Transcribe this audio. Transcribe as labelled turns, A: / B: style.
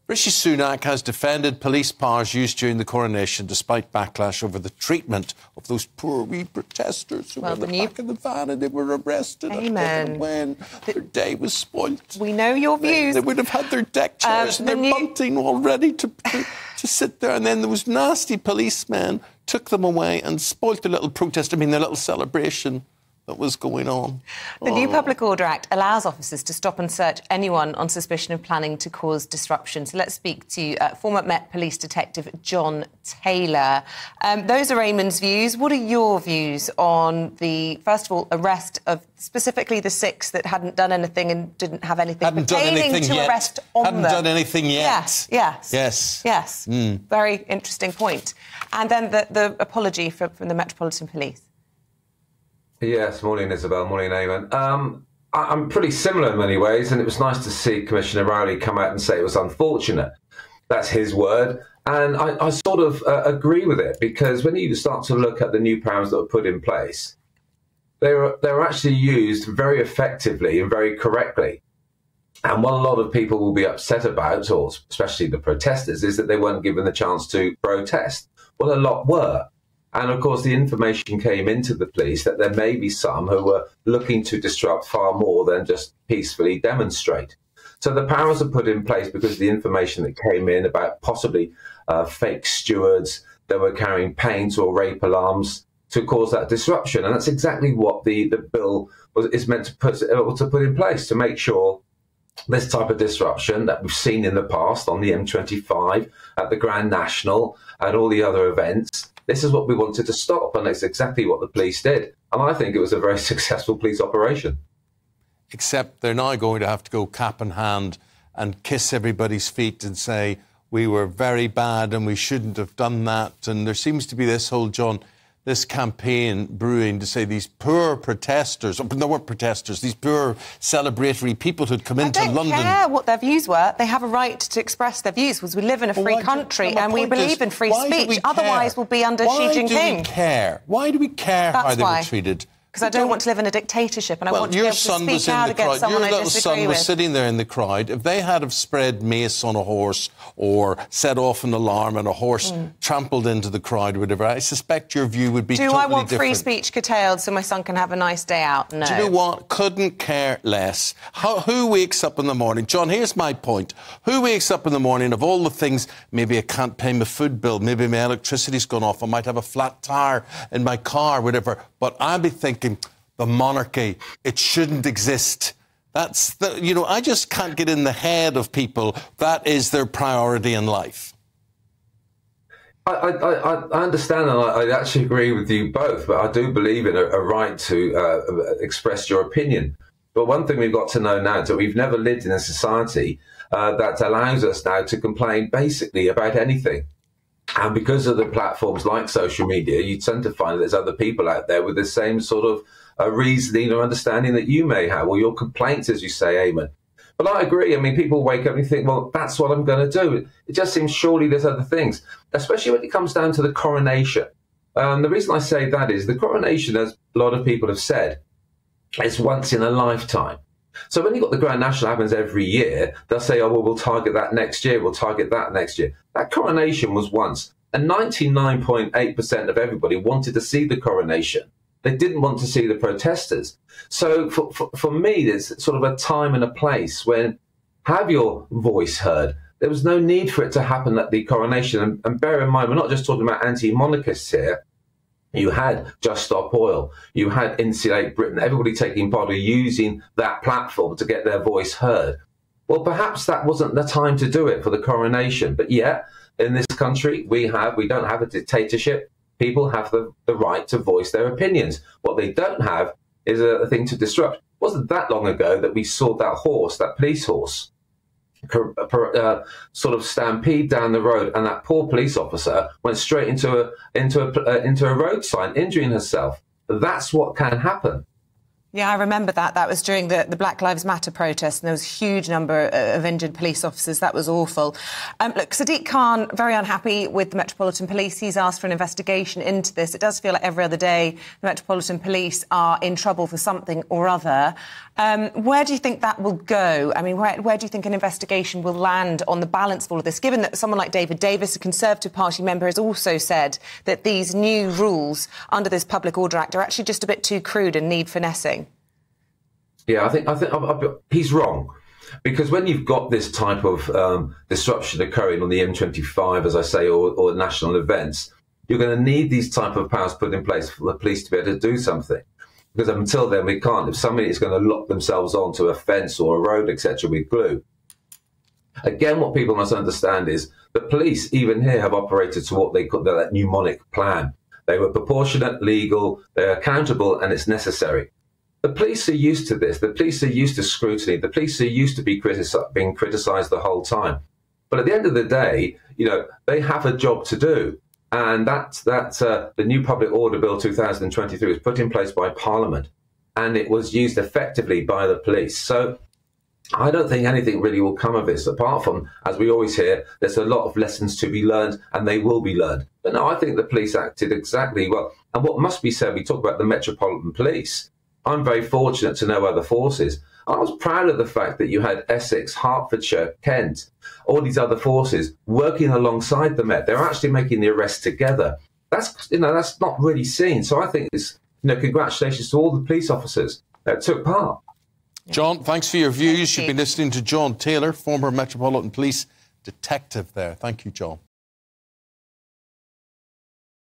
A: Rishi Sunak has defended police powers used during the coronation despite backlash over the treatment of those poor wee protesters who were in the back of the van and they were arrested and taken away and their day was spoilt.
B: We know your views.
A: They would have had their deck chairs and their bunting all ready to sit there, and then there was nasty policemen took them away and spoilt their little protest, their little celebration that was going on.
B: The new Public Order Act allows officers to stop and search anyone on suspicion of planning to cause disruption. So let's speak to former Met Police Detective Jon Taylor. Those are Eamonn's views. What are your views on the, first of all, arrest of specifically the 6 that hadn't done anything and didn't have anything pertaining to arrest on them?
A: Hadn't done anything yet.
B: Yes. Very interesting point. And then the apology from the Metropolitan Police.
C: Yes, morning Isabel, morning Eamon. I'm pretty similar in many ways, and it was nice to see Commissioner Rowley come out and say it was unfortunate. That's his word, and I sort of agree with it, because when you start to look at the new powers that were put in place, they were actually used very effectively and very correctly. And what a lot of people will be upset about, or especially the protesters, is that they weren't given the chance to protest. Well, a lot were. And, of course, the information came into the police that there may be some who were looking to disrupt far more than just peacefully demonstrate. So the powers are put in place because of the information that came in about possibly fake stewards that were carrying paint or rape alarms to cause that disruption. And that's exactly what the bill is meant to put in place, to make sure this type of disruption that we've seen in the past on the M25, at the Grand National, and all the other events, this is what we wanted to stop, and it's exactly what the police did. And I think it was a very successful police operation.
A: Except they're now going to have to go cap in hand and kiss everybody's feet and say, we were very bad and we shouldn't have done that. And there seems to be this whole, John, this campaign brewing to say these poor protesters, but they weren't protesters, these poor celebratory people who'd come into London.
B: I don't care what their views were. They have a right to express their views, because we live in a free country and we believe in free speech. Otherwise, we'll be under Xi Jinping.
A: Why do we care? Why do we care how they were treated?
B: Because I don't want to live in a dictatorship, and I want to be able to speak out against someone I disagree with. Your little son was
A: sitting there in the crowd. If they had have spread mace on a horse or set off an alarm and a horse trampled into the crowd or whatever, I suspect your view would be totally different.
B: Do I want free speech curtailed so my son can have a nice day out? No.
A: Do you know what? Couldn't care less. Who wakes up in the morning? John, here's my point. Who wakes up in the morning of all the things, maybe I can't pay my food bill, maybe my electricity's gone off, I might have a flat tyre in my car, whatever, but I'll be thinking, the monarchy, it shouldn't exist. That's I just can't get in the head of people that is their priority in life.
C: I understand, and I actually agree with you both, but I do believe in a right to express your opinion. But one thing we've got to know now is that we've never lived in a society that allows us now to complain basically about anything. And because of the platforms like social media, you tend to find that there's other people out there with the same sort of reasoning or understanding that you may have, or your complaints, as you say, Eamon. But I agree. I mean, people wake up and you think, well, that's what I'm going to do. It just seems surely there's other things, especially when it comes down to the coronation. The reason I say that is the coronation, as a lot of people have said, is once in a lifetime. So when you've got the Grand National happens every year, they'll say, oh, well, we'll target that next year, we'll target that next year. That coronation was once, and 99.8% of everybody wanted to see the coronation. They didn't want to see the protesters. So for me, there's sort of a time and a place when have your voice heard. There was no need for it to happen at the coronation. And bear in mind, we're not just talking about anti-monarchists here. You had Just Stop Oil. You had Insulate Britain. Everybody taking part of using that platform to get their voice heard. Well, perhaps that wasn't the time to do it for the coronation. But yet, in this country, we don't have a dictatorship. People have the right to voice their opinions. What they don't have is a thing to disrupt. It wasn't that long ago that we saw that horse, that police horse, sort of stampede down the road, and that poor police officer went straight into a road sign, injuring herself. That's what can happen.
B: Yeah, I remember that. That was during the Black Lives Matter protest, and there was a huge number of injured police officers. That was awful. Look, Sadiq Khan, very unhappy with the Metropolitan Police. He's asked for an investigation into this. It does feel like every other day the Metropolitan Police are in trouble for something or other. Where do you think that will go? I mean, where do you think an investigation will land on the balance of all of this, given that someone like David Davis, a Conservative Party member, has also said that these new rules under this Public Order Act are actually just a bit too crude and need finessing?
C: Yeah, I think he's wrong. Because when you've got this type of disruption occurring on the M25, as I say, or national events, you're going to need these type of powers put in place for the police to be able to do something. Because until then, we can't. If somebody is going to lock themselves onto a fence or a road, etc., with glue. Again, what people must understand is the police, even here, have operated to what they call that mnemonic plan. They were proportionate, legal, they're accountable, and it's necessary. The police are used to this. The police are used to scrutiny. The police are used to being criticised the whole time. But at the end of the day, you know, they have a job to do. And the new Public Order Bill 2023 was put in place by Parliament, and it was used effectively by the police. So I don't think anything really will come of this, apart from, as we always hear, there's a lot of lessons to be learned, and they will be learned. But no, I think the police acted exactly well. And what must be said, we talk about the Metropolitan Police. I'm very fortunate to know other forces. I was proud of the fact that you had Essex, Hertfordshire, Kent, all these other forces working alongside the Met. They're actually making the arrests together. That's not really seen. So I think it's, congratulations to all the police officers that took part.
A: Jon, thanks for your views. You've been listening to Jon Taylor, former Metropolitan Police detective there. Thank you, Jon.